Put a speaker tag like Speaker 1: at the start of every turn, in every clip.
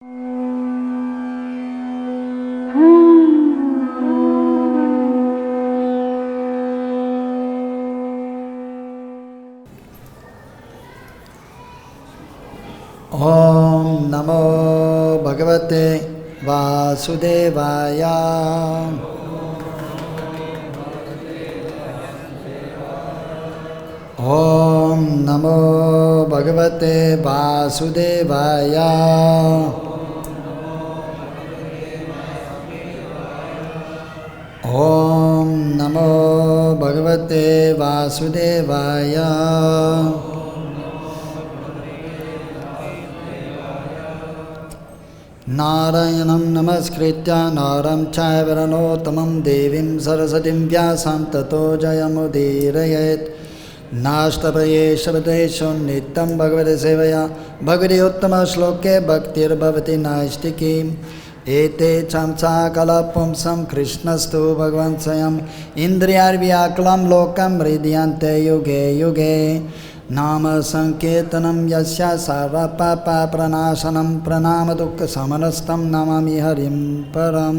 Speaker 1: Om Namo Bhagavate Vasudevaya. Om Namo Bhagavate Vasudevaya. Om Namo Bhagavate Vasudevaya. Narayanam namaskritya naram chaivaranottamam devim sarasatim vyasam tato jayamudirayet. Nashtapaye shabadeshon nitam bhagavate sevaya bhagavate uttama shloke bhaktir bhavati naishtikim. Ete chamsa kalapumsam kṛṣṇastu bhagavan sayam indriyarvyaklam lokam hridyante yuge yuge. Nama sanketanam yasya sarva papa pranasanam pranama dukkha samanastam namami harim param.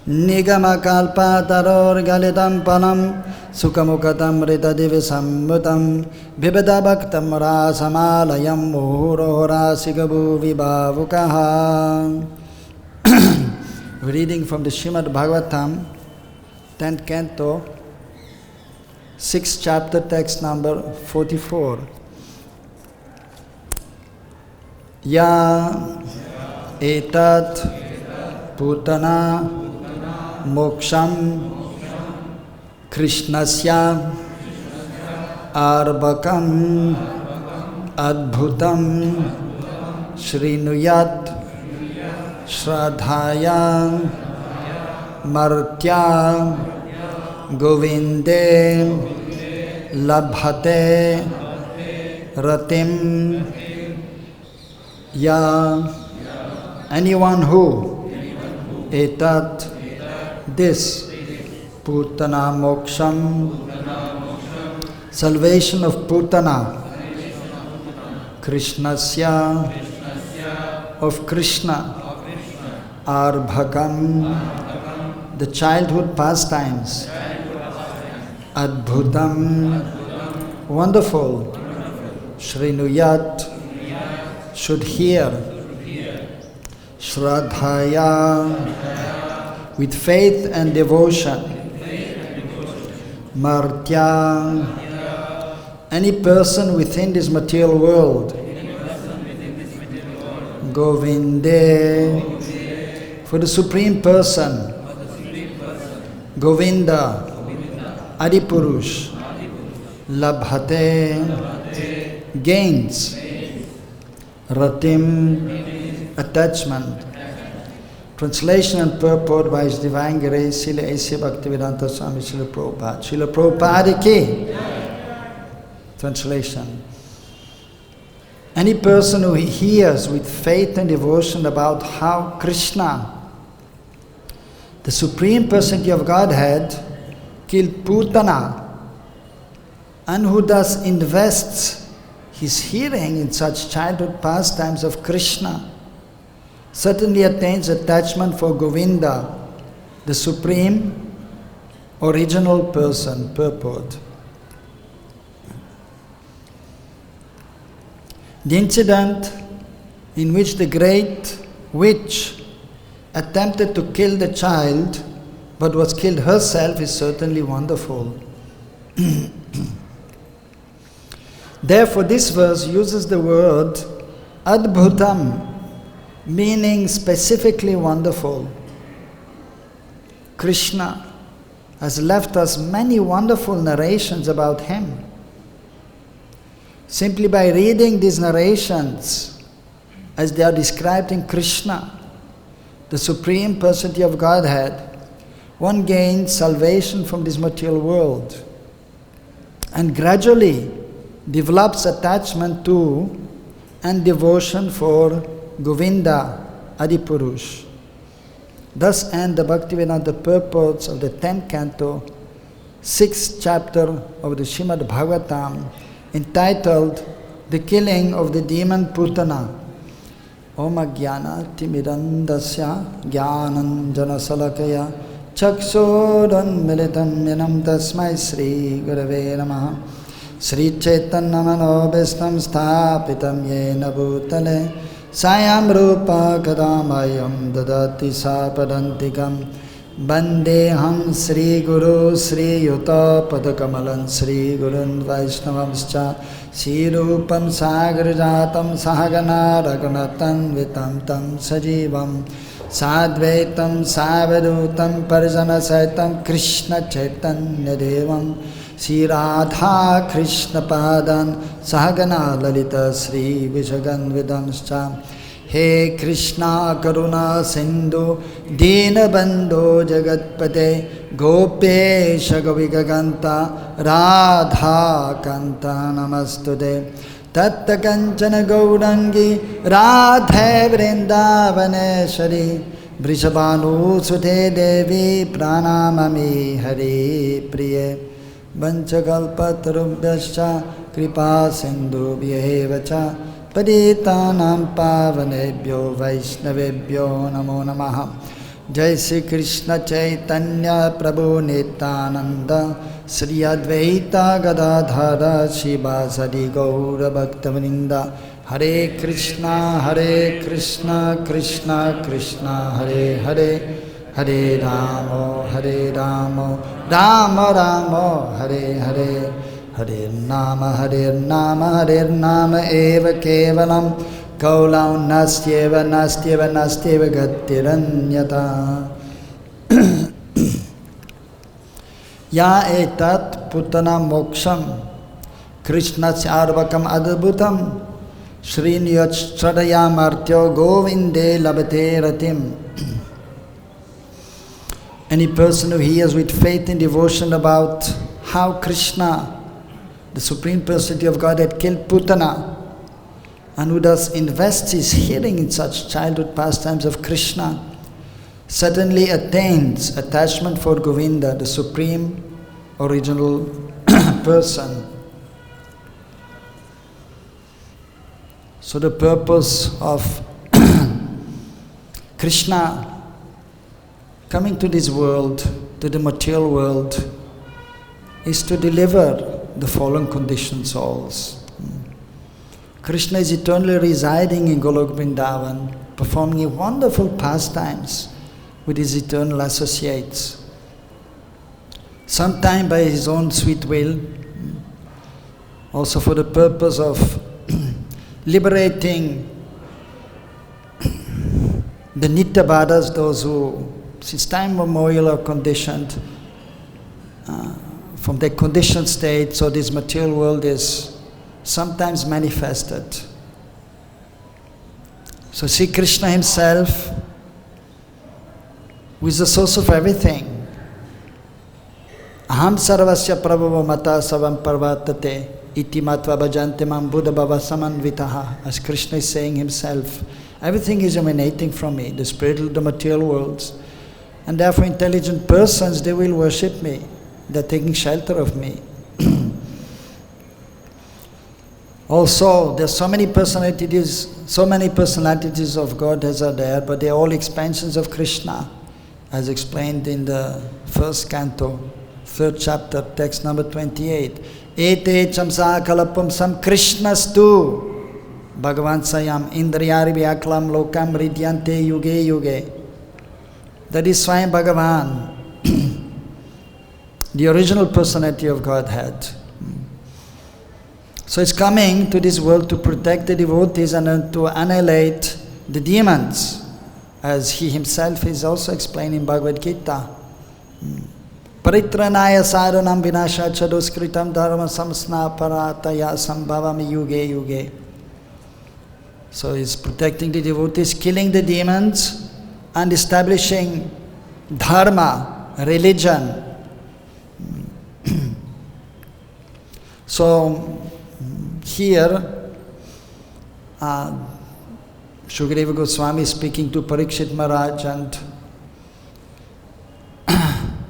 Speaker 1: Nigama kalpa taror galitam panam sukamukatam ritadivisambutam vibhada bhaktam rasamalayam muhurohorasigabu vibhavukaha. Reading from the Srimad Bhagavatam, 10th canto, 6th chapter, text number 44. Ya etat pūtanā-mokṣaṁ kṛṣṇasya ārbhakam adbhutam śṛṇuyāt śraddhayā martyaḥ govinde labhate ratim. Ya, anyone who etat, this pūtanā-mokṣaṁ, salvation of Pūtanā, kṛṣṇasya, of Kṛṣṇa, ārbhakam, the childhood pastimes, adbhutam, wonderful, śṛṇuyāt, should hear, śraddhayā, with faith and devotion, martyaḥ, any person within this material world, govinde, for the Supreme Person, Govinda, Ādi-puruṣa, labhate, gains, ratim, attachment. Translation and purport by His Divine Grace, Srila A.C. Bhaktivedanta Swami Srila Prabhupada. Srila Prabhupada ki. Translation. Any person who hears with faith and devotion about how Kṛṣṇa, the Supreme Personality of Godhead, killed Pūtanā, and who thus invests his hearing in such childhood pastimes of Kṛṣṇa, certainly attains attachment for Govinda, the Supreme Original Person. Purport. The incident in which the great witch attempted to kill the child but was killed herself is certainly wonderful. Therefore, this verse uses the word adbhutam, meaning specifically wonderful. Kṛṣṇa has left us many wonderful narrations about him. Simply by reading these narrations as they are described in Kṛṣṇa, the Supreme Personality of Godhead, one gains salvation from this material world and gradually develops attachment to and devotion for Govinda, Ādi-puruṣa. Thus end the Bhaktivedanta purports of the 10th canto, 6th chapter of the Srimad Bhagavatam, entitled The Killing of the Demon Pūtanā. Om Ajnana-timirandasya Jnananjana-salakaya Chakshurunmilitam Yenam Tasmai Sri Gurave Namaha Sri Chaitanya-manobhishtam Sthapitam Yena Bhutale Sayam Rupa Kadamayam Dadati Sapadantikam Bandeham Sri Guru Sri Yuta Padakamalan Sri Gurun Vaishnavamscha Sri Rupam Sagrajatam Sahagana Raghunatan Vitam Tam Sajivam Sadvaitam Savadutam Parijana Saitam Kṛṣṇa Chaitanya Devam Sri Radha Kṛṣṇa Padan Sahagana Lalita Sri Vishagan Vidamscha He Kṛṣṇa Karuna Sindhu Dīna Bandho Jagatpate Gopesha Govigaganta Radha Kanta Namastude Tatta Kanchana Gaurangi Radhe Vrindavaneshwari Vrishabhanu Sute Devi Pranamami Hari Priye Vanchakalpatarubhyascha Kripa Sindhu Vyevacha Paditanam Pavanebhyo Vaishnavebhyo Namo Namaha Jai Sri Kṛṣṇa Chaitanya Prabhu Nityananda Sri Advaita Gadadhara Shivasadi Gaura Bhakta-vrinda Hare Kṛṣṇa Krishna Krishna Hare Hare Hare Rama Rama Rama Hare Hare Hare Nama Eva Kevalam Kaulam Nastyeva Gatiranyata Ya etat pūtanā-mokṣaṁ kṛṣṇasyārbhakam adbhutam śṛṇuyāc śraddhayā martyo govinde labhate ratim. Any person who hears with faith and devotion about how Kṛṣṇa, the Supreme Personality of Godhead, killed Pūtanā, and who thus invests his hearing in such childhood pastimes of Kṛṣṇa, certainly attains attachment for Govinda, the Supreme Original Person. So the purpose of Kṛṣṇa coming to this world, to the material world, is to deliver the fallen conditioned souls. Kṛṣṇa is eternally residing in Golok Vrindavan, performing wonderful pastimes with his eternal associates. Sometime by his own sweet will, also for the purpose of liberating the Nitya-badas, those who since time immemorial are conditioned from their conditioned state, so this material world is sometimes manifested. So Sri Kṛṣṇa himself, who is the source of everything, aham sarvasya prabhava mata savam parvatate iti matva bhajante mam buddha bhava samanvitaha. As Kṛṣṇa is saying himself, everything is emanating from me, the spiritual, the material worlds, and therefore intelligent persons, they will worship me, they are taking shelter of me. Also, there are so many personalities of Godhead are there, but they are all expansions of Kṛṣṇa, as explained in the first canto, third chapter, text number 28. Ete chamsa kalapam sam Kṛṣṇastu Bhagavan sayam indriyari vyaklam lokam ridyante yuge yuge. That is Swayam Bhagavan, the original personality of Godhead. So it's coming to this world to protect the devotees and to annihilate the demons, as he himself is also explained in Bhagavad-Gita. Paritranaya sadhanam vinasha chaduskritam dharma samsnaparataya sambhavami yuge yuge. So he's protecting the devotees, killing the demons, and establishing dharma, religion. So here, Shukadeva Goswami is speaking to Parikshit Maharaj and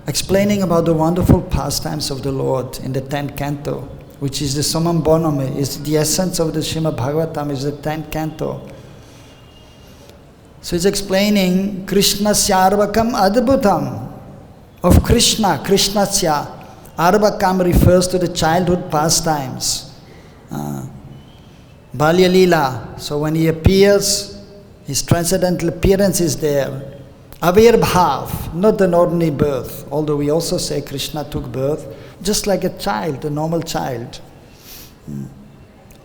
Speaker 1: explaining about the wonderful pastimes of the Lord in the 10th canto, which is the Summum Bonum, is the essence of the Srimad Bhagavatam, is the 10th canto. So he's explaining kṛṣṇasyārbhakam adbhutam of Kṛṣṇa, kṛṣṇasya. Ārbhakam refers to the childhood pastimes. Balya Leela, so when he appears, his transcendental appearance is there. Avirbhav, not an ordinary birth, although we also say Kṛṣṇa took birth, just like a child, a normal child.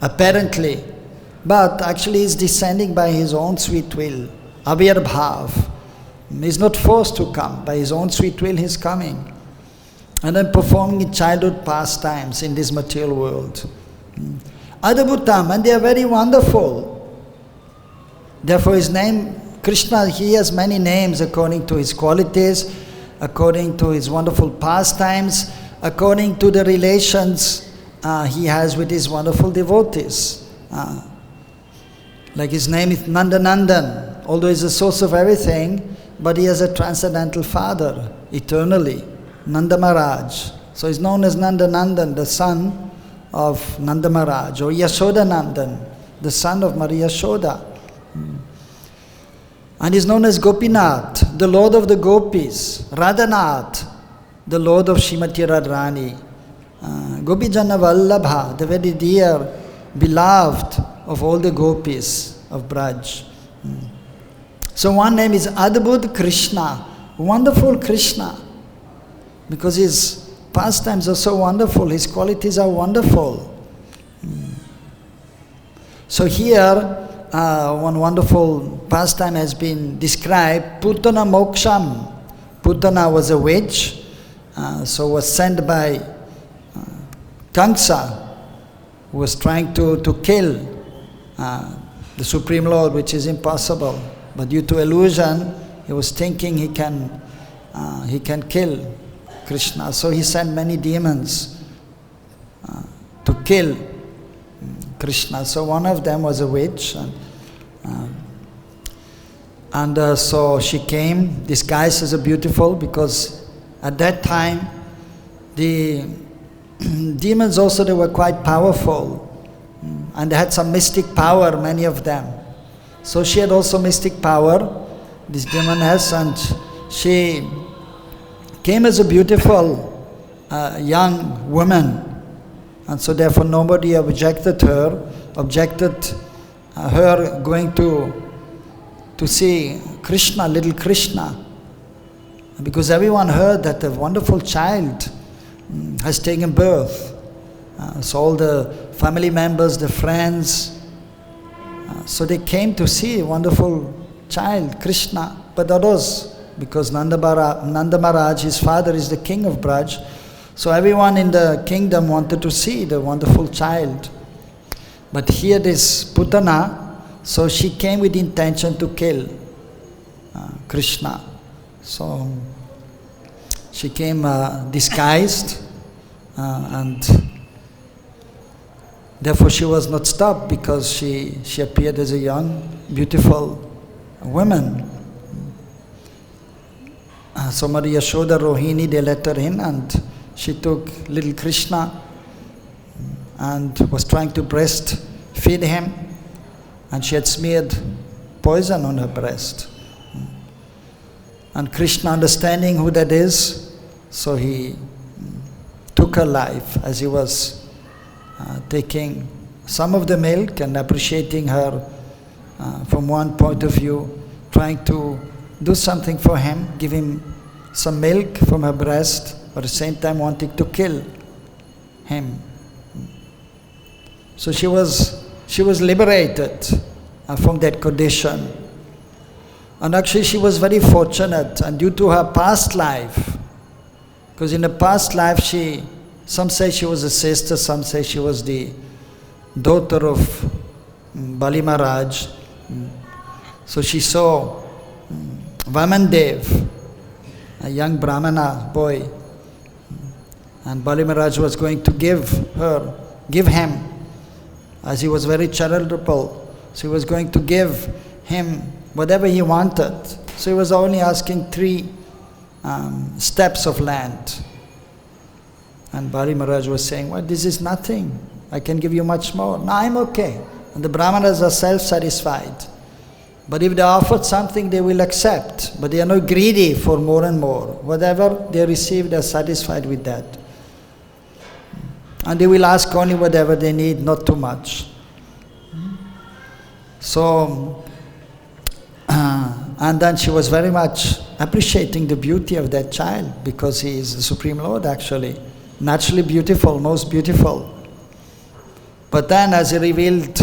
Speaker 1: Apparently, but actually he's descending by his own sweet will. Avirbhav, he's not forced to come, by his own sweet will he's coming. And then performing childhood pastimes in this material world. Adbhutam, and they are very wonderful. Therefore his name, Kṛṣṇa, he has many names according to his qualities, according to his wonderful pastimes, according to the relations he has with his wonderful devotees. Like his name is Nandanandan, although he's the source of everything, but he has a transcendental father, eternally, Nanda Maharaj. So he's known as Nandanandan, the son of Nanda Maharaj, or Yashodanandan, the son of Maria Yashoda. And he's known as Gopinath, the Lord of the Gopis, Radhanath, the Lord of Srimati Radharani, Gopijana Vallabha, the very dear, beloved of all the gopis of Braj. So one name is Adbhut Kṛṣṇa, wonderful Kṛṣṇa, because his pastimes are so wonderful, his qualities are wonderful. So here, one wonderful pastime has been described, pūtanā-mokṣaṁ. Pūtanā was a witch, so was sent by Kamsa, who was trying to kill the Supreme Lord, which is impossible. But due to illusion, he was thinking he can kill Kṛṣṇa. So he sent many demons to kill Kṛṣṇa. So one of them was a witch, and so she came disguised as a beautiful, because at that time the demons also, they were quite powerful, and they had some mystic power, many of them. So she had also mystic power, this demoness, and she came as a beautiful young woman. And so therefore nobody objected her going to see Kṛṣṇa, little Kṛṣṇa. Because everyone heard that a wonderful child has taken birth. So all the family members, the friends, so they came to see a wonderful child, Kṛṣṇa. But that was because Nanda Maharaj, his father, is the king of Braj. So everyone in the kingdom wanted to see the wonderful child. But here this Pūtanā, so she came with the intention to kill Kṛṣṇa. So she came disguised, and therefore she was not stopped, because she appeared as a young, beautiful woman. So Maria Yashoda, Rohini, they let her in, and she took little Kṛṣṇa and was trying to breastfeed him, and she had smeared poison on her breast. And Kṛṣṇa, understanding who that is, so he took her life as he was taking some of the milk and appreciating her from one point of view, trying to do something for him, give him some milk from her breast, but at the same time wanting to kill him. So she was liberated from that condition. And actually she was very fortunate, and due to her past life, because in the past life some say she was a sister, some say she was the daughter of Bali Maharaj. So she saw Vamandev, a young Brahmana boy, and Bali Maharaj was going to give him, as he was very charitable, so he was going to give him whatever he wanted. So he was only asking 3 steps of land. And Bali Maharaj was saying, well, this is nothing, I can give you much more. No, I'm okay. And the Brahmanas are self-satisfied. But if they are offered something, they will accept. But they are not greedy for more and more. Whatever they receive, they are satisfied with that. And they will ask only whatever they need, not too much. So, and then she was very much appreciating the beauty of that child, because he is the Supreme Lord actually. Naturally beautiful, most beautiful. But then as he revealed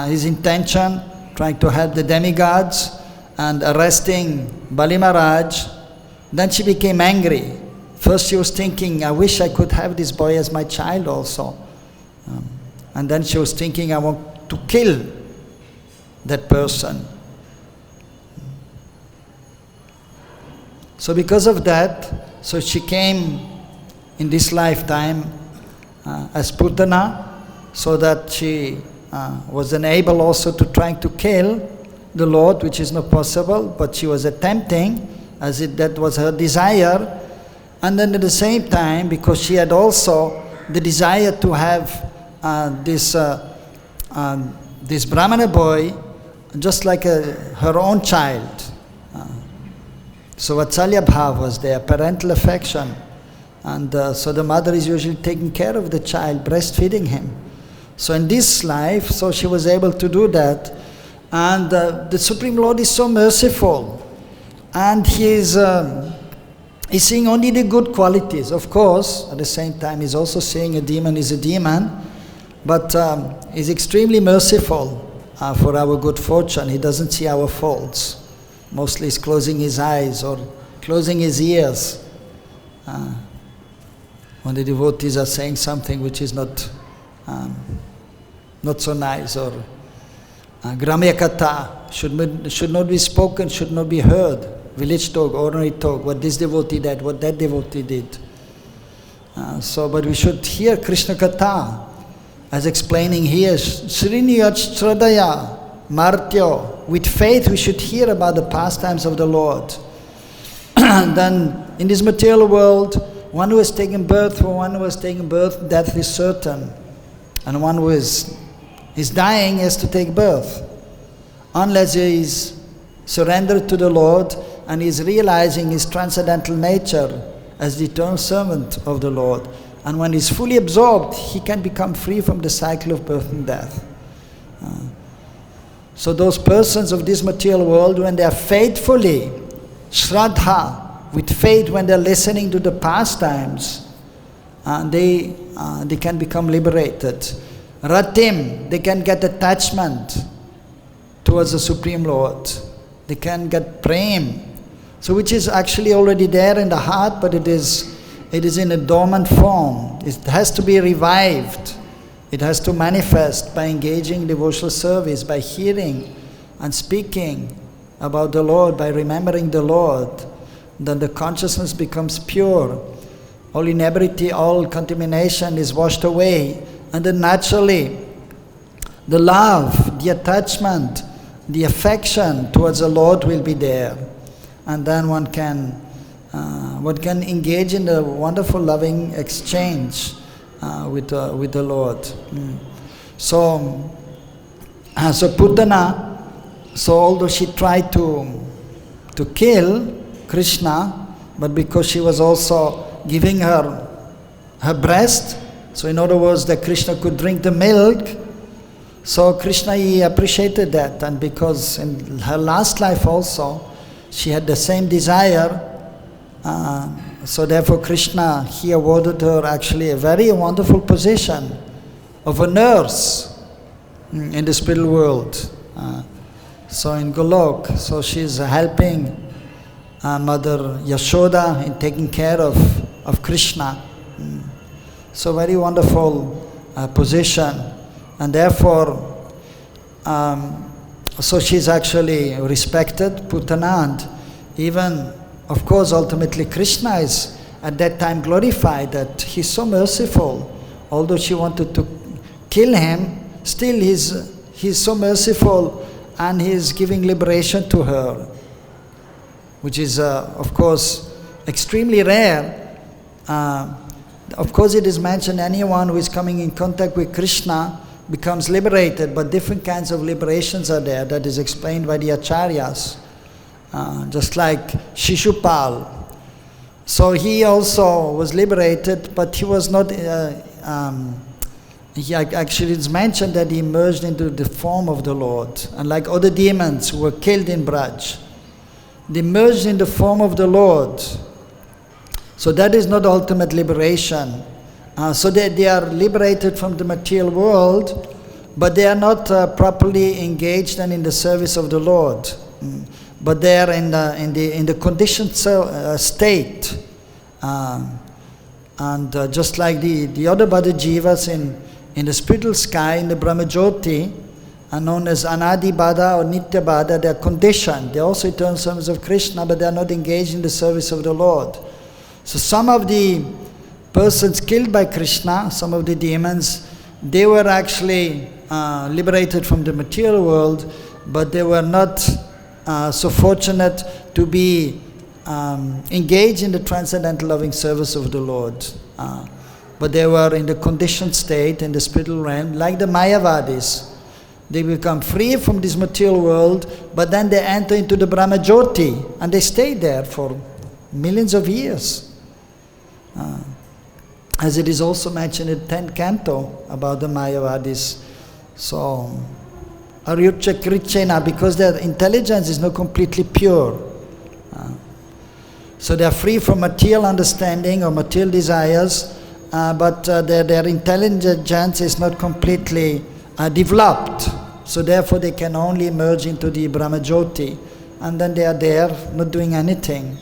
Speaker 1: his intention, trying to help the demigods and arresting Bali Maharaj, then she became angry. First she was thinking, I wish I could have this boy as my child also. And then she was thinking, I want to kill that person. So because of that, so she came in this lifetime as Pūtanā, so that she was unable also to try to kill the Lord, which is not possible, but she was attempting, as that was her desire. And then at the same time, because she had also the desire to have this Brahmana boy, just like her own child. So Vatsalya Bhav was there, parental affection. And so the mother is usually taking care of the child, breastfeeding him. So in this life, so she was able to do that. And the Supreme Lord is so merciful. And he is seeing only the good qualities. Of course, at the same time, he's also seeing a demon is a demon. But he's extremely merciful for our good fortune. He doesn't see our faults. Mostly he's closing his eyes or closing his ears when the devotees are saying something which is not so nice, or Gramya Katha should not be spoken, should not be heard. Village talk, ordinary talk, what this devotee did, what that devotee did. But we should hear Krishna Katha, as explaining here, śṛṇuyāc, śraddhayā, martyo. With faith we should hear about the pastimes of the Lord. Then in this material world, one who has taken birth, death is certain. And one who is dying has to take birth. Unless he is surrendered to the Lord and is realizing his transcendental nature as the eternal servant of the Lord. And when he is fully absorbed, he can become free from the cycle of birth and death. So those persons of this material world, when they are faithfully, śraddhā, with faith, when they are listening to the pastimes, they can become liberated. Ratim, they can get attachment towards the Supreme Lord. They can get prem. So which is actually already there in the heart, but it is in a dormant form. It has to be revived. It has to manifest by engaging in devotional service, by hearing and speaking about the Lord, by remembering the Lord. Then the consciousness becomes pure. All inebriety, all contamination is washed away. And then naturally, the love, the attachment, the affection towards the Lord will be there. And then one can engage in a wonderful loving exchange with the Lord. So Pūtanā, so although she tried to kill Kṛṣṇa, but because she was also giving her breast, so in other words that Kṛṣṇa could drink the milk, so Kṛṣṇa, he appreciated that, and because in her last life also she had the same desire, so therefore Kṛṣṇa, he awarded her actually a very wonderful position of a nurse in the spiritual world. So in Golok, so she's helping Mother Yashoda in taking care of Kṛṣṇa. So very wonderful position, and therefore so she's actually respected, Pūtanā, and even of course ultimately Kṛṣṇa is at that time glorified, that he's so merciful. Although she wanted to kill him, still he's so merciful, and he's giving liberation to her, which is of course extremely rare. Of course it is mentioned anyone who is coming in contact with Kṛṣṇa, becomes liberated, but different kinds of liberations are there. That is explained by the acharyas. Just like Shishupal. So he also was liberated, but he was not, actually it's mentioned that he emerged into the form of the Lord. And like other demons who were killed in Braj, they emerged in the form of the Lord. So that is not ultimate liberation. So they are liberated from the material world, but they are not properly engaged and in the service of the Lord. But they are in the conditioned state, and just like the other Bada Jivas in the spiritual sky, in the Brahmajyoti, are known as Anadi Bada or Nitya Bada. They are conditioned. They are also eternal servants of Kṛṣṇa, but they are not engaged in the service of the Lord. So some of the persons killed by Kṛṣṇa, some of the demons, they were actually liberated from the material world, but they were not so fortunate to be engaged in the transcendental loving service of the Lord. But they were in the conditioned state, in the spiritual realm, like the Mayavadis. They become free from this material world, but then they enter into the Brahmajyoti, and they stay there for millions of years. As it is also mentioned in the 10th canto about the Mayavadis. So, Aryucha Krichena, because their intelligence is not completely pure. So they are free from material understanding or material desires, but their intelligence is not completely developed. So therefore they can only emerge into the Brahmajyoti, and then they are there not doing anything.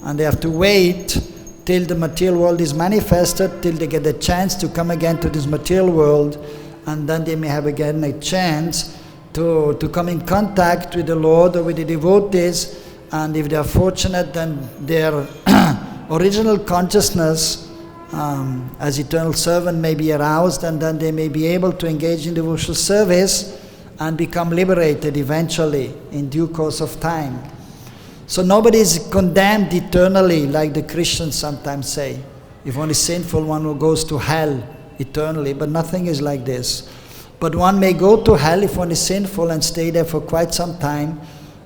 Speaker 1: And they have to wait till the material world is manifested, till they get a chance to come again to this material world, and then they may have again a chance to come in contact with the Lord or with the devotees, and if they are fortunate, then their original consciousness as eternal servant may be aroused, and then they may be able to engage in devotional service and become liberated eventually in due course of time. So nobody is condemned eternally, like the Christians sometimes say. If one is sinful, one goes to hell eternally, but nothing is like this. But one may go to hell if one is sinful and stay there for quite some time,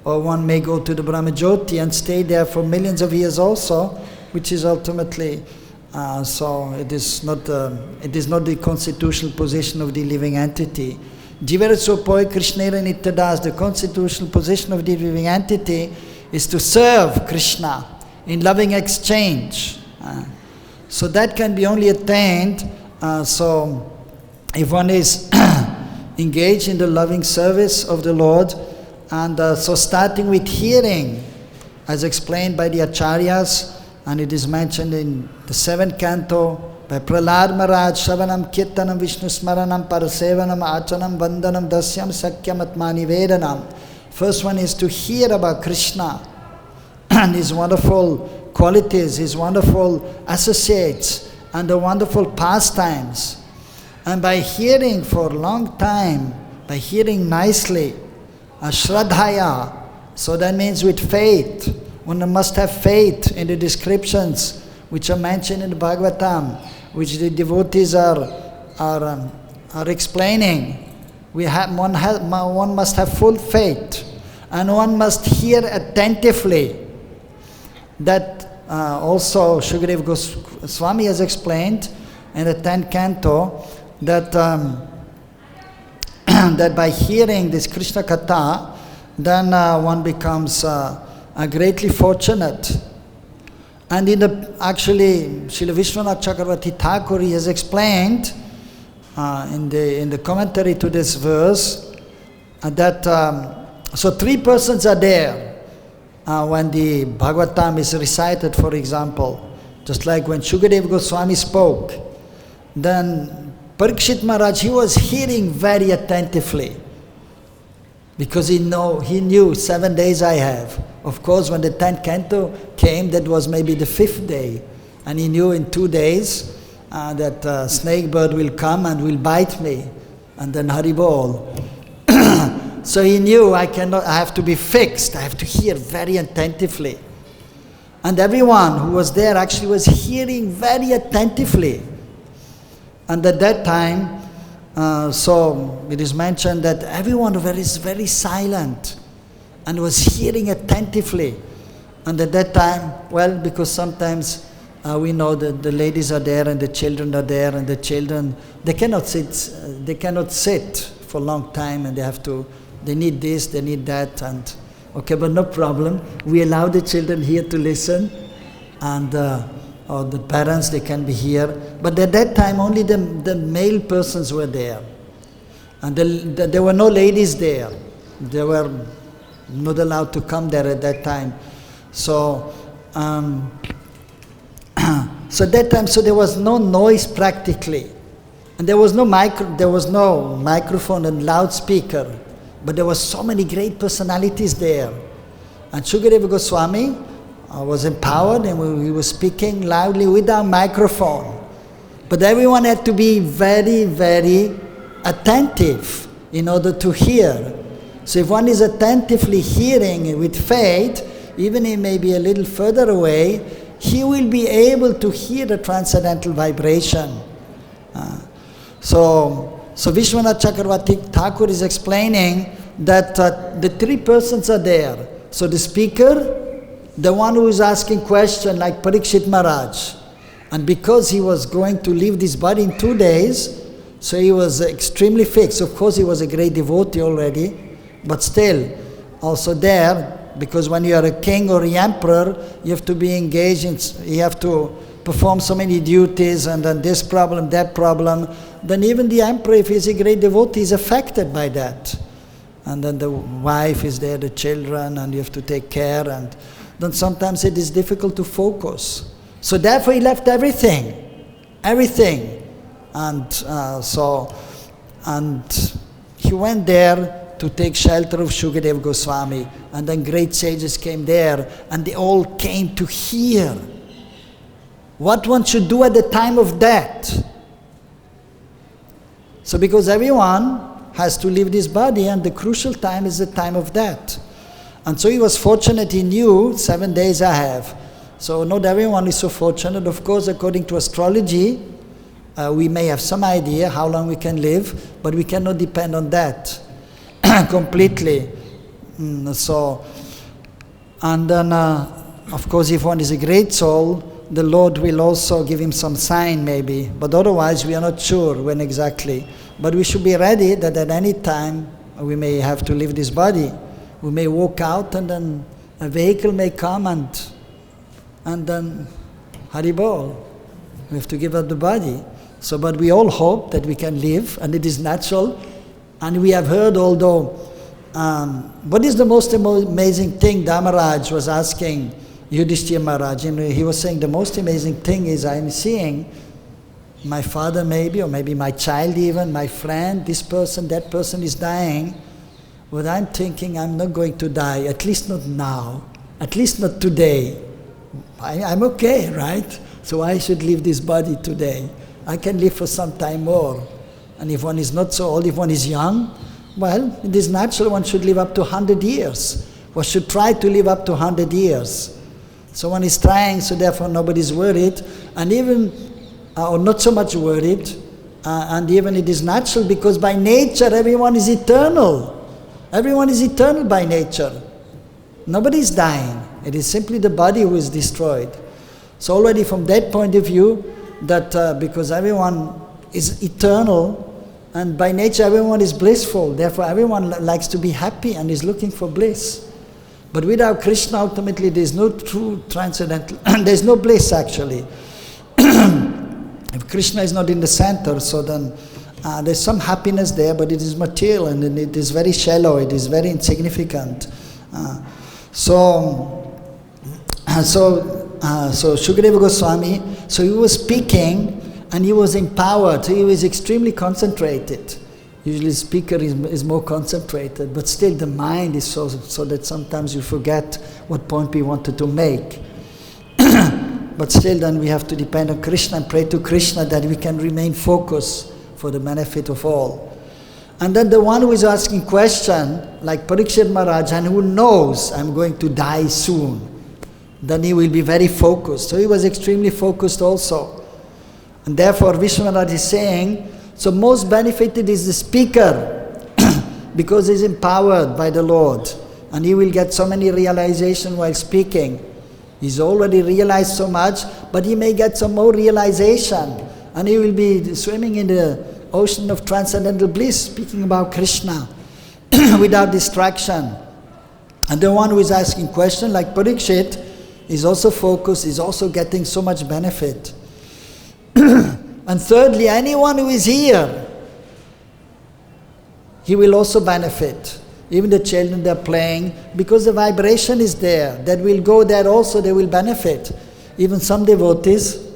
Speaker 1: or one may go to the Brahmajyoti and stay there for millions of years also, which is ultimately, so it is not the constitutional position of the living entity. Jivaratsopoy Krishnera Nityadas, the constitutional position of the living entity is to serve Kṛṣṇa in loving exchange. So that can be only attained, so if one is engaged in the loving service of the Lord, and so starting with hearing, as explained by the Acharyas, and it is mentioned in the 7th canto, by Prahlad Maharaj, Shravanam, Kirtanam, Vishnu Smaranam, Parasevanam, Achanam, Vandanam, Dasyam, Sakyam, Atmani Vedanam. First one is to hear about Kṛṣṇa and his wonderful qualities, his wonderful associates, and the wonderful pastimes. And by hearing for a long time, by hearing nicely, śṛraddhayā, so that means with faith. One must have faith in the descriptions which are mentioned in the Bhagavatam, which the devotees are explaining. One must have full faith, and one must hear attentively. That also Shukadeva Goswami has explained in the 10th canto, that that by hearing this Krishna Katha, then one becomes greatly fortunate. And actually, Srila Vishwanath Chakravarti Thakur, he has explained in the commentary to this verse that so 3 persons are there when the Bhagavatam is recited, for example. Just like when Shukadeva Goswami spoke, then Parikshit Maharaj, he was hearing very attentively, because he knew 7 days I have. Of course, when the 10th canto came, that was maybe the 5th day, and he knew in 2 days that snake bird will come and will bite me, and then Haribol. So he knew I have to be fixed, I have to hear very attentively. And everyone who was there actually was hearing very attentively. And at that time, So it is mentioned that everyone was very silent and was hearing attentively. And at that time, well, because sometimes we know that the ladies are there and the children are there, and the children, they cannot sit for a long time, and they need this, they need that, and okay, but no problem. We allow the children here to listen, and or the parents, they can be here. But at that time, only the male persons were there. And there were no ladies there. They were not allowed to come there at that time. So, so at that time, so there was no noise practically. And there was no microphone and loudspeaker. But there were so many great personalities there. And Shukadeva Goswami was empowered, and he was speaking loudly without microphone. But everyone had to be very, very attentive in order to hear. So if one is attentively hearing with faith, even he may be a little further away, he will be able to hear the transcendental vibration. So Vishwanath Chakravarti Thakur is explaining that the three persons are there. So the speaker, the one who is asking question like Parikshit Maharaj, and because he was going to leave this body in 2 days, so he was extremely fixed. Of course he was a great devotee already, but still also there, because when you are a king or the emperor, you have to be engaged in, you have to perform so many duties, and then this problem, that problem. Then even the emperor, if he's a great devotee, is affected by that. And then the wife is there, the children, and you have to take care, and then sometimes it is difficult to focus. So therefore he left everything. And he went there to take shelter of Shukadeva Goswami, and then great sages came there, and they all came to hear what one should do at the time of death. So because everyone has to leave this body, and the crucial time is the time of death. And so he was fortunate, he knew 7 days I have. So not everyone is so fortunate. Of course, according to astrology, we may have some idea how long we can live, but we cannot depend on that completely. So, and then, of course, if one is a great soul, the Lord will also give him some sign maybe, but otherwise we are not sure when exactly. But we should be ready that at any time we may have to leave this body. We may walk out, and then a vehicle may come, and then Haribol, we have to give up the body. So, but we all hope that we can live, and it is natural. And we have heard, although, what is the most amazing thing? Dharmaraj was asking Yudhishthira Maharaj, he was saying the most amazing thing is I'm seeing my father maybe, or maybe my child even, my friend, this person, that person is dying. But I'm thinking I'm not going to die, at least not now, at least not today. I'm okay, right? So I should leave this body today. I can live for some time more. And if one is not so old, if one is young, well, it is natural one should live up to 100 years. One should try to live up to 100 years. So one is trying, so therefore nobody is worried, and even, or not so much worried, and even it is natural, because by nature everyone is eternal. Everyone is eternal by nature. Nobody is dying. It is simply the body who is destroyed. So already from that point of view, that because everyone is eternal, and by nature everyone is blissful, therefore everyone likes to be happy and is looking for bliss. But without Kṛṣṇa, ultimately there is no true transcendental, there is no bliss actually. If Kṛṣṇa is not in the center, so then there is some happiness there, but it is material, and it is very shallow, it is very insignificant. So Shukadeva Goswami, so he was speaking, and he was empowered, so he was extremely concentrated. Usually the speaker is more concentrated, but still the mind is so that sometimes you forget what point we wanted to make. But still then we have to depend on Kṛṣṇa and pray to Kṛṣṇa that we can remain focused for the benefit of all. And then the one who is asking question, like Parikshit Maharaj, and who knows I'm going to die soon, then he will be very focused. So he was extremely focused also. And therefore Vishwanath is saying, So most benefited is the speaker because he's empowered by the Lord and he will get so many realizations while speaking. He's already realized so much, but he may get some more realization and he will be swimming in the ocean of transcendental bliss, speaking about Kṛṣṇa without distraction. And the one who is asking questions, like Parikshit, is also focused, is also getting so much benefit. And thirdly, anyone who is here, he will also benefit. Even the children, they're playing, because the vibration is there. That will go there also, they will benefit. Even some devotees,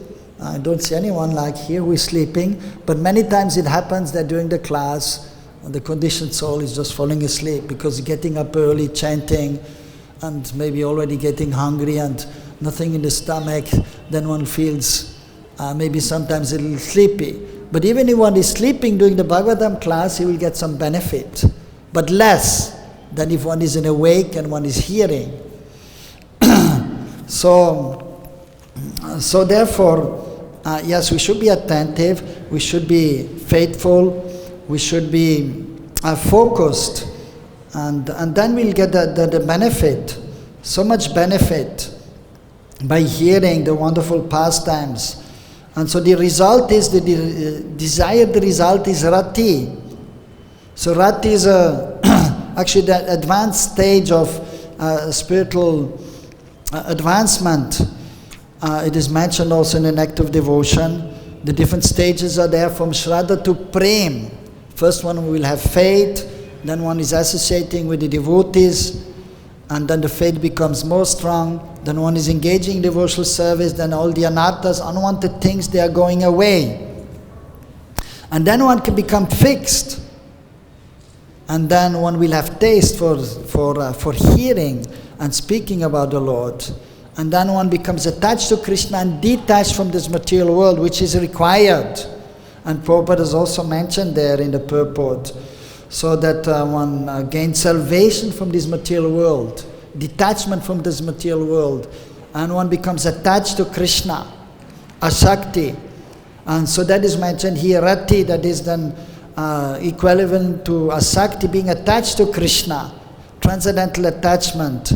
Speaker 1: I don't see anyone like here who is sleeping, but many times it happens that during the class, the conditioned soul is just falling asleep because getting up early, chanting, and maybe already getting hungry and nothing in the stomach, then one feels maybe sometimes a little sleepy. But even if one is sleeping during the Bhagavatam class, he will get some benefit, but less than if one is awake and one is hearing. So therefore, yes, we should be attentive, we should be faithful, we should be focused, and then we'll get the benefit, so much benefit by hearing the wonderful pastimes. And so the result is, the desired result is rati. So rati is actually the advanced stage of spiritual advancement. It is mentioned also in an act of devotion. The different stages are there from Shraddha to Prem. First one we will have faith, then one is associating with the devotees, and then the faith becomes more strong, then one is engaging in devotional service, then all the anarthas, unwanted things, they are going away. And then one can become fixed, and then one will have taste for hearing and speaking about the Lord. And then one becomes attached to Kṛṣṇa and detached from this material world, which is required. And Prabhupada has also mentioned there in the purport, so that one gains salvation from this material world, detachment from this material world, and one becomes attached to Kṛṣṇa, asakti. And so that is mentioned here, rati, that is then equivalent to asakti, being attached to Kṛṣṇa, transcendental attachment.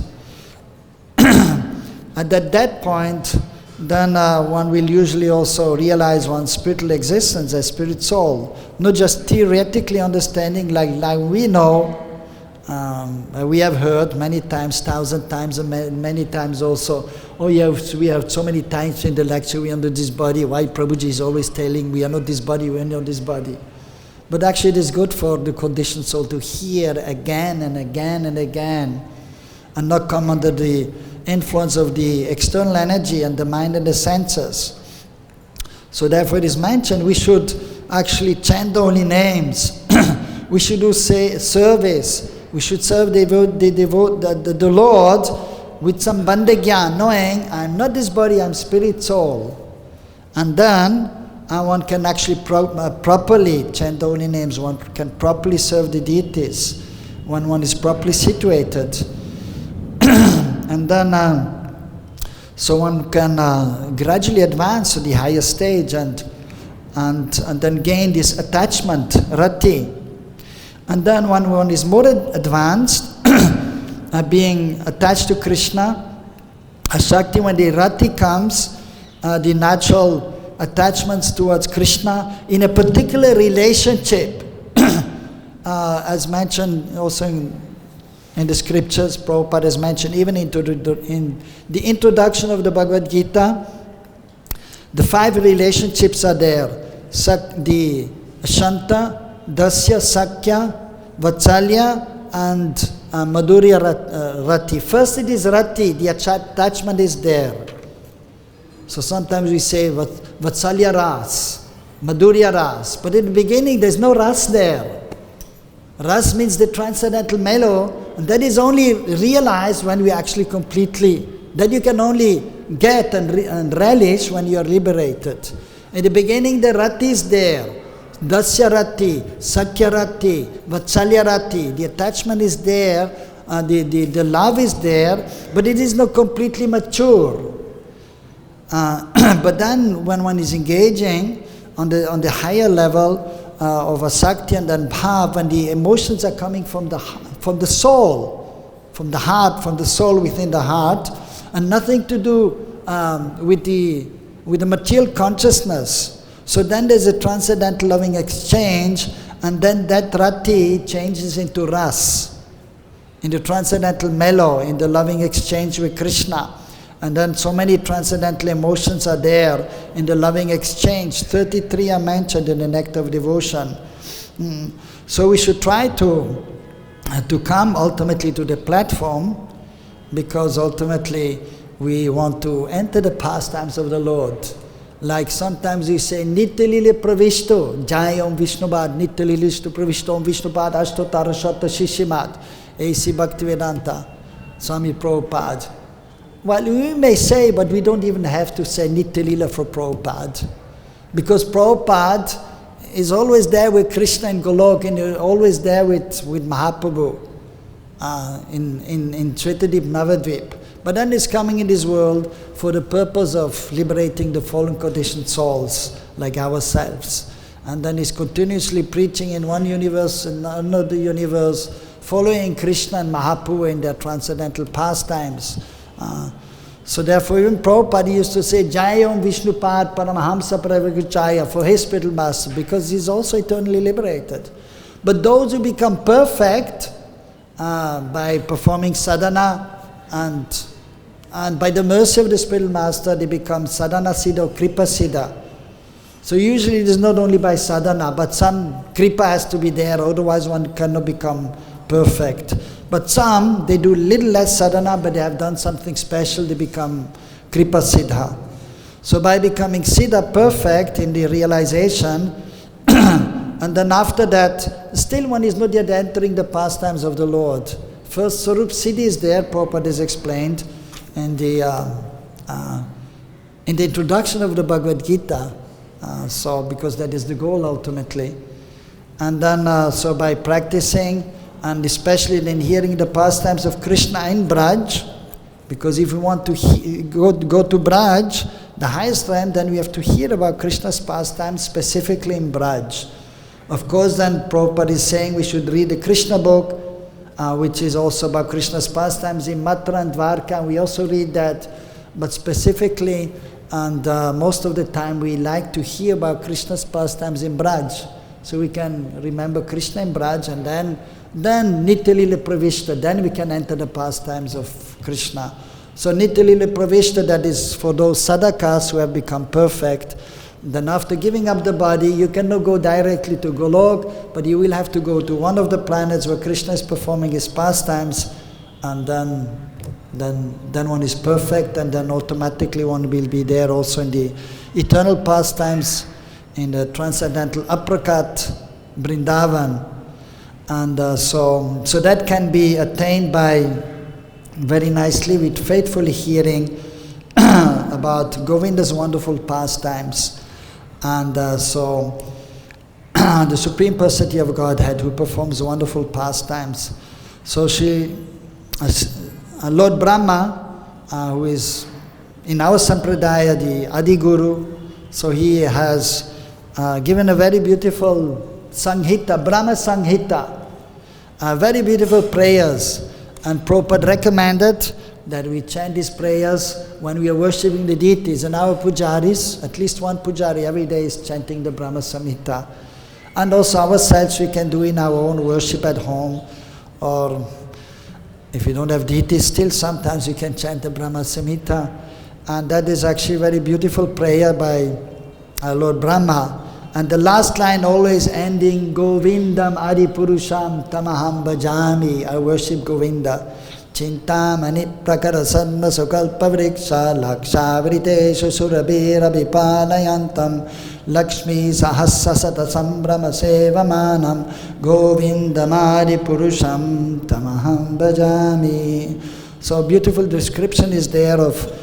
Speaker 1: And at that point, then one will usually also realize one's spiritual existence as spirit soul, not just theoretically understanding like we know, we have heard many times, 1,000 times, and many times also, oh yeah, we have so many times in the lecture, we are not this body, why Prabhuji is always telling we are not this body, we are not this body. But actually it is good for the conditioned soul to hear again and again and again, and not come under the influence of the external energy and the mind and the senses. So therefore it is mentioned we should actually chant the holy names, we should do service, we should serve the Lord with some bandagyan, knowing I am not this body, I am spirit soul. And then one can actually properly chant the holy names, one can properly serve the deities when one is properly situated. And then, so one can gradually advance to the higher stage and then gain this attachment, rati. And then when one is more advanced, being attached to Kṛṣṇa, asakti, when the rati comes, the natural attachments towards Kṛṣṇa in a particular relationship, as mentioned also in the scriptures, Prabhupada has mentioned, even in the introduction of the Bhagavad-Gita, the 5 relationships are there. The Shanta, Dasya, Sakya, Vatsalya, and Madhurya Rati. First it is Rati, the attachment is there. So sometimes we say Vatsalya Ras, Madhurya Ras, but in the beginning there's no Ras there. Ras means the transcendental mellow, and that is only realized when we actually completely, that you can only get and relish when you are liberated. In the beginning the rati is there, dasya rati, sakya rati, vatsalya rati, the attachment is there, the love is there, but it is not completely mature. But then when one is engaging on the higher level, of asakti and then bhav, when the emotions are coming from the soul, from the heart, from the soul within the heart, and nothing to do with the material consciousness. So then there's a transcendental loving exchange, and then that rati changes into ras, into transcendental mellow, in the loving exchange with Kṛṣṇa. And then so many transcendental emotions are there in the loving exchange. 33 are mentioned in the Nectar of Devotion. So we should try to come ultimately to the platform, because ultimately we want to enter the pastimes of the Lord. Like sometimes we say, Nitya-lila pravishto, Jai Om Vishnupad, Nitya-lila pravishto Om Vishnupad, Ashtotara Shatta Shishimad, A.C. Bhaktivedanta, Swami Prabhupada. Well, we may say, but we don't even have to say Nitya-lila for Prabhupada. Because Prabhupada is always there with Kṛṣṇa in Golok, and always there with Mahaprabhu in Shvetadvip, Navadvip. But then he's coming in this world for the purpose of liberating the fallen conditioned souls like ourselves. And then he's continuously preaching in one universe and another universe, following Kṛṣṇa and Mahaprabhu in their transcendental pastimes. So therefore even Prabhupada used to say Jai Om Vishnupad Paramahamsa Pravagachaya for his spiritual master, because he's also eternally liberated. But those who become perfect by performing sadhana and by the mercy of the spiritual master, they become sadhana siddha or kripa siddha. So usually it is not only by sadhana, but some kripa has to be there, otherwise one cannot become perfect. But some, they do little less sadhana, but they have done something special, they become kripa siddha. So by becoming siddha, perfect in the realization, and then after that, still one is not yet entering the pastimes of the Lord. First Sarup Siddhi is there, Prabhupada is explained in the introduction of the Bhagavad-Gita, so because that is the goal ultimately. And then, so by practicing, and especially in hearing the pastimes of Kṛṣṇa in Braj, because if we want to go to Braj, the highest realm, then we have to hear about Kṛṣṇa's pastimes specifically in Braj. Of course, then Prabhupada is saying we should read the Kṛṣṇa book, which is also about Kṛṣṇa's pastimes in Mathura and Dwarka. We also read that, but specifically, and most of the time we like to hear about Kṛṣṇa's pastimes in Braj, so we can remember Kṛṣṇa in Braj, and then Nitya-lila pravishta, then we can enter the pastimes of Kṛṣṇa. So Nitya-lila pravishta, that is for those sadhakas who have become perfect. Then after giving up the body, you cannot go directly to Golok, but you will have to go to one of the planets where Kṛṣṇa is performing his pastimes, and then one is perfect, and then automatically one will be there also in the eternal pastimes, in the transcendental aprakat, Vrindavan. And so that can be attained by very nicely with faithfully hearing about Govinda's wonderful pastimes. And so the Supreme Personality of Godhead, who performs wonderful pastimes. So Lord Brahma, who is in our Sampradaya, the Adi Guru, so he has given a very beautiful Sanghita, Brahma Sanghita, very beautiful prayers. And Prabhupada recommended that we chant these prayers when we are worshipping the deities. And our pujaris, at least one pujari every day is chanting the Brahma Samhita. And also ourselves, we can do in our own worship at home, or if you don't have deities, still sometimes you can chant the Brahma Samhita. And that is actually a very beautiful prayer by Lord Brahma. And the last line always ending, Govindam Ādi-puruṣam tamaham bhajami, I worship Govinda. Chintamani prakarasanna sukalpavriksha lakshavritesu surabhira vipalayantam Lakshmi sahasasata sambrama sevamanam Govindam Ādi-puruṣam tamaham bhajami. So beautiful description is there of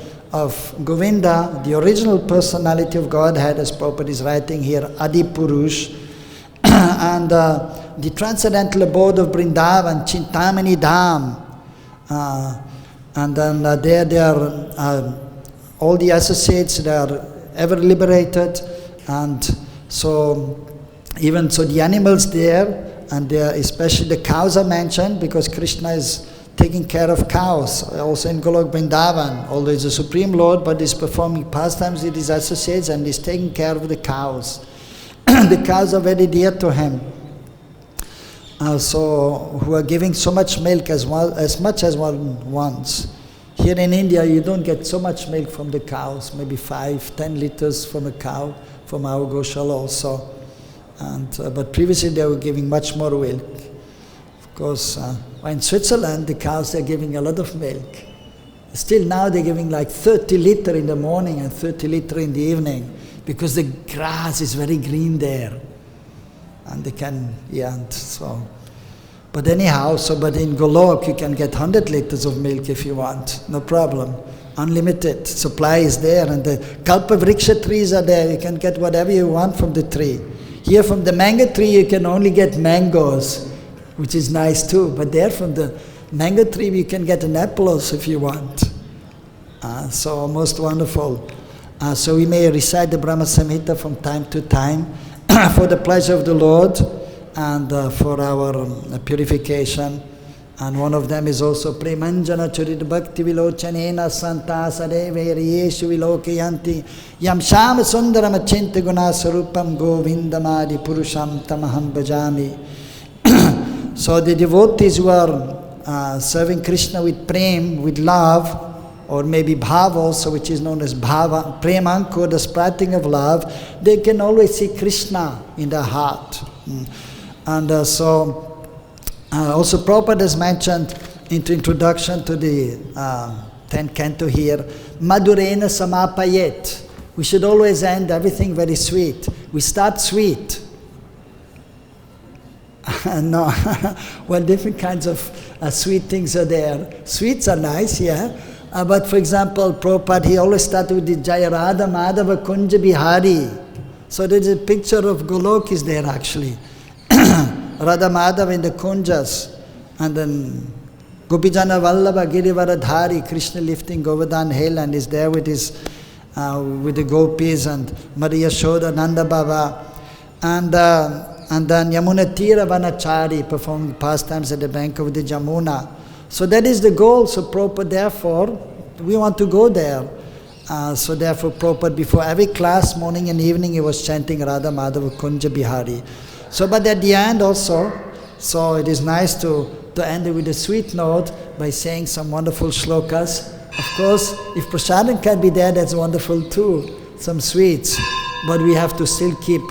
Speaker 1: Govinda, the original personality of Godhead, as Prabhupada is writing here, Ādi-puruṣa, and the transcendental abode of Vrindavan, Chintamani Dham. And then there are all the associates, they are ever liberated, and so even so the animals there, and especially the cows are mentioned because Kṛṣṇa is taking care of cows, also in Golok Vrindavan, although he's the Supreme Lord, but he's performing pastimes with his associates and he's taking care of the cows. The cows are very dear to him. So who are giving so much milk as much as one wants. Here in India, you don't get so much milk from the cows, maybe 5-10 liters from a cow, from our Goshala also. But previously they were giving much more milk. Of course, in Switzerland, the cows are giving a lot of milk. Still now they're giving like 30 liters in the morning and 30 liters in the evening because the grass is very green there. And they can, and so. But anyhow, but in Golok you can get 100 liters of milk if you want, no problem. Unlimited supply is there, and the kalpa vriksha trees are there, you can get whatever you want from the tree. Here from the mango tree you can only get mangoes, which is nice too, but there from the mango tree you can get an apple also if you want. So most wonderful. So we may recite the Brahma Samhita from time to time for the pleasure of the Lord and for our purification. And one of them is also Premanjana Churit Bhakti Vilochanena Santa Sadeve Yeshu Vilokayanti Yam Shama Sundaram Achinta Guna Sarupam Govinda Ādi-puruṣam Tamaham Bhajami. So the devotees who are serving Kṛṣṇa with prem, with love, or maybe bhava also, which is known as bhava, premanko, the sprouting of love, they can always see Kṛṣṇa in their heart. And also Prabhupada has mentioned in the introduction to the 10th canto here, madhurena samapayet. We should always end everything very sweet. We start sweet. No, well, different kinds of sweet things are there. Sweets are nice, yeah. But for example, Prabhupada, he always started with the Jaya Radha Madhava Kunja Bihari. So there is a picture of Golok is there actually. Radha Madhava in the Kunjas. And then Gopijana Vallabha Girivaradhari, Kṛṣṇa lifting Govardhan hill and is there with his with the gopis and Maria Yashoda, Nanda Baba. And then Yamuna Tira Vanachari performing pastimes at the bank of the Jamuna. So that is the goal. So Prabhupada, therefore, we want to go there. So therefore Prabhupada, before every class, morning and evening, he was chanting Radha Madhava Kunja Bihari. So but at the end also, so it is nice to end it with a sweet note by saying some wonderful shlokas. Of course, if prasadam can be there, that's wonderful too, some sweets. But we have to still keep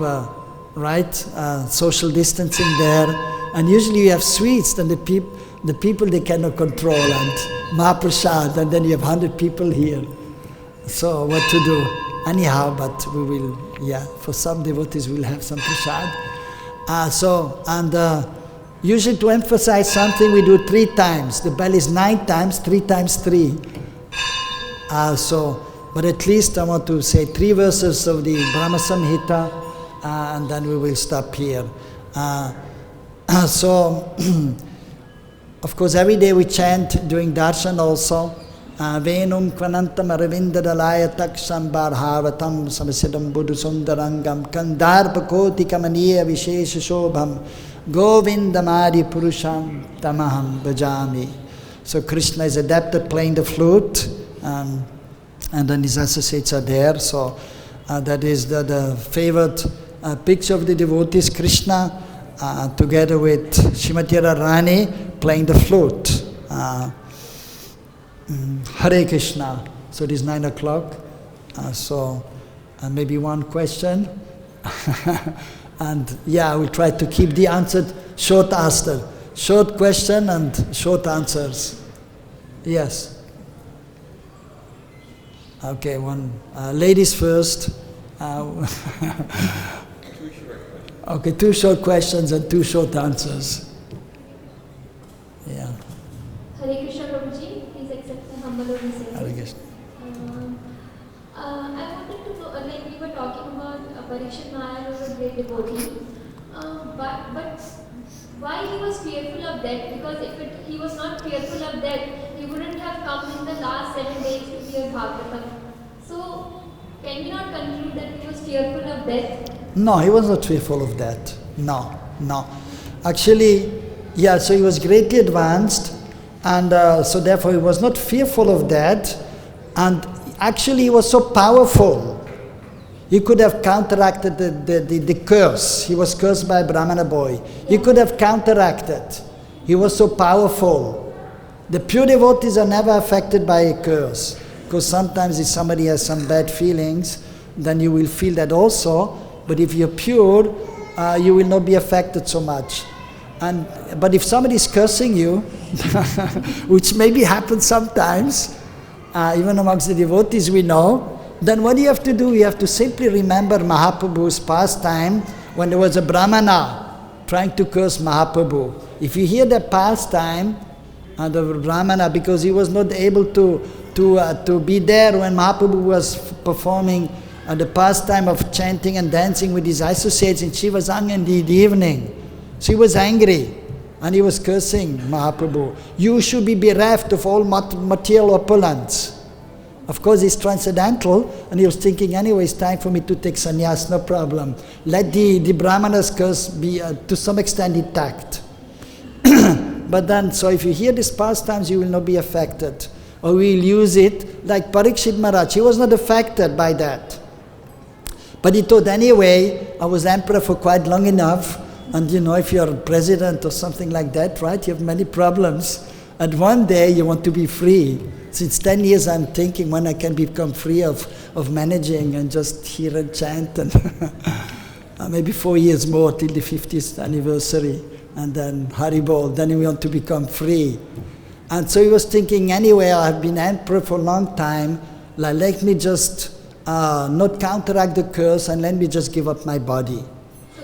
Speaker 1: social distancing there. And usually you have sweets, then the people they cannot control, and Mahaprasad, and then you have 100 people here. So what to do? Anyhow, but we will, for some devotees we'll have some prasad. Usually to emphasize something we do 3 times. The bell is 9 times, 3 times 3. But at least I want to say 3 verses of the Brahma Samhita, and then we will stop here. Of course, every day we chant during darshan also. Venum kvanantam aravindadalaya taksham barhavatam samasidam buddhu sundarangam kandarpakoti kamaniya vishesha shobham Govindam Ādi-puruṣam tamaham bhajami. So Kṛṣṇa is adept at playing the flute, and then his associates are there. So that is the favorite picture of the devotees, Kṛṣṇa, together with Śrīmati Radharani playing the flute. Hare Krishna. So it is 9 o'clock. Maybe one question. And we'll try to keep the answer short answer. Short question and short answers. Yes. Okay, one. Ladies first. Okay, 2 short questions and 2 short answers. Yeah.
Speaker 2: Hare Krishna Prabhuji, please accept the humble obeisance.
Speaker 1: Hare Krishna.
Speaker 2: I wanted to know, like we were talking about Parikshit Maharaj was a great devotee, but why he was fearful of death? Because if he was not fearful of death, he wouldn't have come in the last 7 days to hear Bhagavatam. So, can we not conclude that he was fearful of death?
Speaker 1: No, he was not fearful of that. No, no. Actually, yeah, so he was greatly advanced, and so therefore he was not fearful of that, and actually he was so powerful. He could have counteracted the curse. He was cursed by a Brahmana boy. He could have counteracted. He was so powerful. The pure devotees are never affected by a curse, because sometimes if somebody has some bad feelings, then you will feel that also. But if you're pure, you will not be affected so much. But if somebody is cursing you, which maybe happens sometimes, even amongst the devotees we know, then what do you have to do? You have to simply remember Mahaprabhu's pastime when there was a Brahmana trying to curse Mahaprabhu. If you hear that pastime, the Brahmana, because he was not able to be there when Mahaprabhu was performing the pastime of chanting and dancing with his associates in Shivasanga in the evening. So he was angry and he was cursing Mahaprabhu. You should be bereft of all material opulence. Of course, he's transcendental, and he was thinking, anyway, it's time for me to take sannyas, no problem. Let the Brahmana's curse be to some extent intact. But then, so if you hear these pastimes, you will not be affected. Or we will use it like Parikshit Maharaj. He was not affected by that. But he thought, anyway, I was emperor for quite long enough, and if you're president or something like that, right, you have many problems. And one day you want to be free. Since 10 years I'm thinking when I can become free of managing and just hear and chant, and maybe 4 years more till the 50th anniversary, and then Haribol, then we want to become free. And so he was thinking, anyway, I've been emperor for a long time, let me just not counteract the curse and let me just give up my body.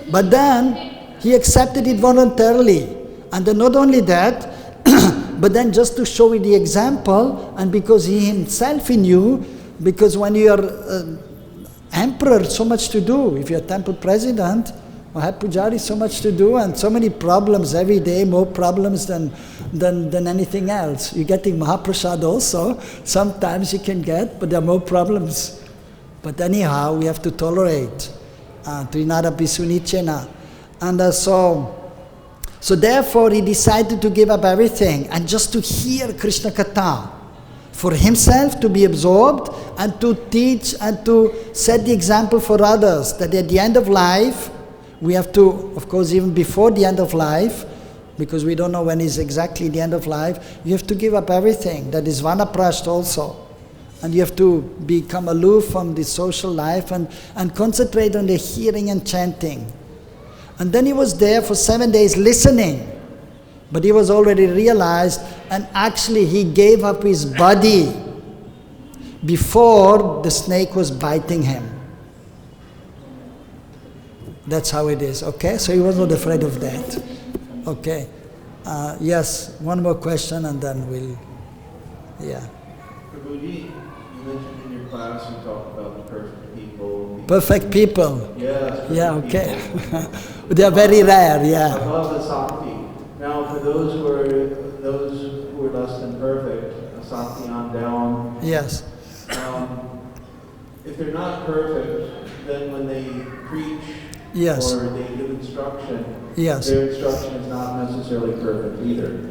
Speaker 1: But then he accepted it voluntarily. And then not only that, but then just to show you the example, and because he himself knew, because when you are emperor, so much to do. If you're a temple president or head pujari, so much to do, and so many problems every day, more problems than anything else. You're getting Mahaprasad also, sometimes you can get, but there are more problems. But anyhow, we have to tolerate. Trinada Pisunichena. And so therefore he decided to give up everything and just to hear Krishna Katha, for himself to be absorbed and to teach and to set the example for others, that at the end of life, we have to, of course even before the end of life, because we don't know when is exactly the end of life, you have to give up everything. That is vanaprasth also. And you have to become aloof from the social life and concentrate on the hearing and chanting. And then he was there for 7 days listening. But he was already realized, and actually he gave up his body before the snake was biting him. That's how it is, okay? So he was not afraid of that. Okay. Yes, one more question and then we'll, yeah.
Speaker 3: Prabhuji, you mentioned in your class you talked about the perfect people.
Speaker 1: Perfect people.
Speaker 3: Yes.
Speaker 1: Yeah, okay. They are very rare, yeah.
Speaker 3: Above the Sakti. Now, for those who are less than perfect, a Sakti on down.
Speaker 1: Yes.
Speaker 3: If they're not perfect, then when they preach
Speaker 1: yes.
Speaker 3: or they give instruction,
Speaker 1: yes.
Speaker 3: their instruction is not necessarily perfect either.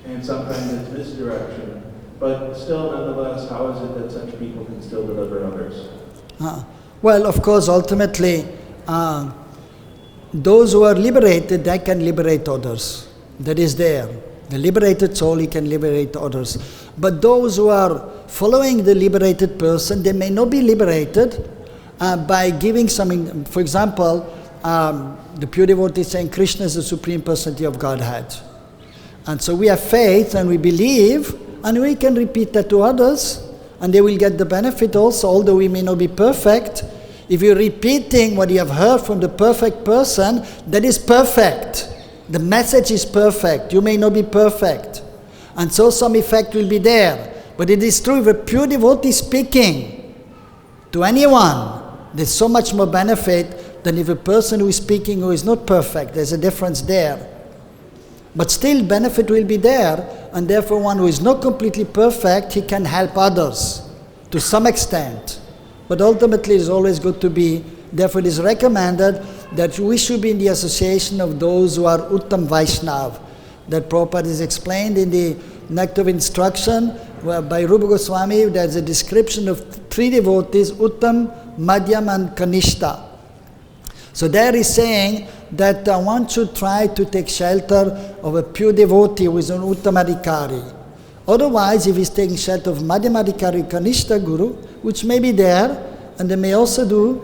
Speaker 3: And sometimes it's misdirection. But still, nonetheless, how is it that such people can still deliver others?
Speaker 1: Well, of course, ultimately, those who are liberated, they can liberate others. That is there. The liberated soul, he can liberate others. But those who are following the liberated person, they may not be liberated by giving something. For example, the pure devotee is saying Kṛṣṇa is the Supreme Personality of Godhead. And so we have faith and we believe, and we can repeat that to others, and they will get the benefit also, although we may not be perfect. If you're repeating what you have heard from the perfect person, that is perfect. The message is perfect. You may not be perfect. And so some effect will be there. But it is true, if a pure devotee is speaking to anyone, there's so much more benefit than if a person who is speaking who is not perfect. There's a difference there. But still benefit will be there, and therefore one who is not completely perfect, he can help others to some extent. But ultimately it's always good to be Therefore it is recommended that we should be in the association of those who are Uttam Vaishnav. That Prabhupada is explained in the Nectar of Instruction, where by Rupa Goswami there is a description of 3 devotees, Uttam, Madhyam and Kanishta. So there is saying that one should try to take shelter of a pure devotee who is an Uttamadhikari. Otherwise, if he's taking shelter of Madhyamadhikari, Kanishta Guru, which may be there, and they may also do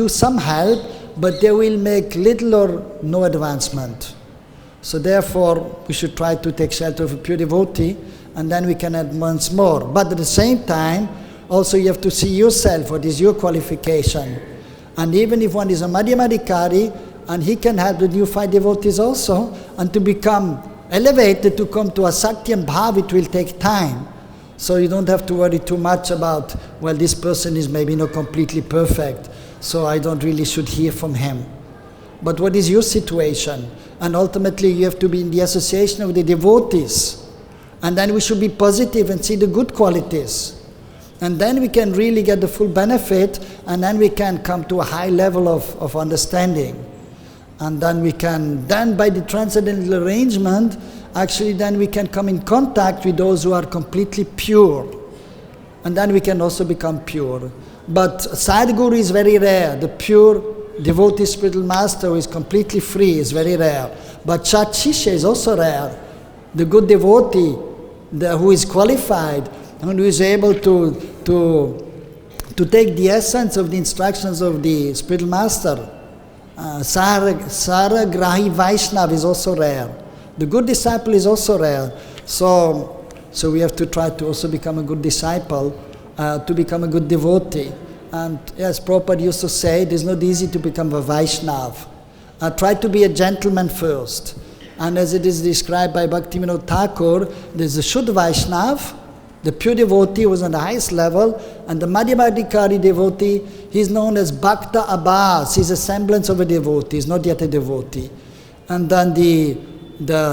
Speaker 1: some help, but they will make little or no advancement. So therefore, we should try to take shelter of a pure devotee, and then we can advance more. But at the same time, also you have to see yourself, what is your qualification. And even if one is a Madhyamadhikari, and he can help the new 5 devotees also, and to become elevated, to come to Asakti and Bhav, it will take time. So you don't have to worry too much about, well, this person is maybe not completely perfect, so I don't really should hear from him. But what is your situation? And ultimately you have to be in the association of the devotees. And then we should be positive and see the good qualities. And then we can really get the full benefit, and then we can come to a high level of understanding. And then we can, by the transcendental arrangement, actually then we can come in contact with those who are completely pure. And then we can also become pure. But Sadhguru is very rare. The pure devotee spiritual master who is completely free is very rare. But Shat Shishya is also rare. The good devotee who is qualified and who is able to take the essence of the instructions of the spiritual master. Saragrahi Vaishnav is also rare. The good disciple is also rare. So we have to try to also become a good disciple, to become a good devotee. And yes, Prabhupada used to say, it is not easy to become a Vaishnav. Try to be a gentleman first. And as it is described by Bhaktivinoda Thakur, there is a Shuddha Vaishnav, the pure devotee who is on the highest level, and the Madhyamadhikari devotee, he is known as Bhakta Abhas. He is a semblance of a devotee, he is not yet a devotee. And then the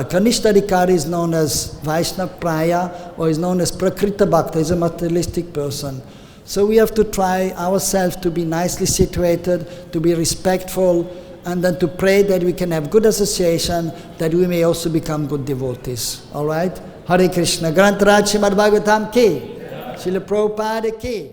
Speaker 1: Kanishtadhikari is known as Vaishnav Praya, or is known as Prakrita Bhakta, he is a materialistic person. So we have to try ourselves to be nicely situated, to be respectful, and then to pray that we can have good association, that we may also become good devotees. All right? Hare Krishna. Grantaraj Srimad Bhagavatam ki. Srila Prabhupada ki.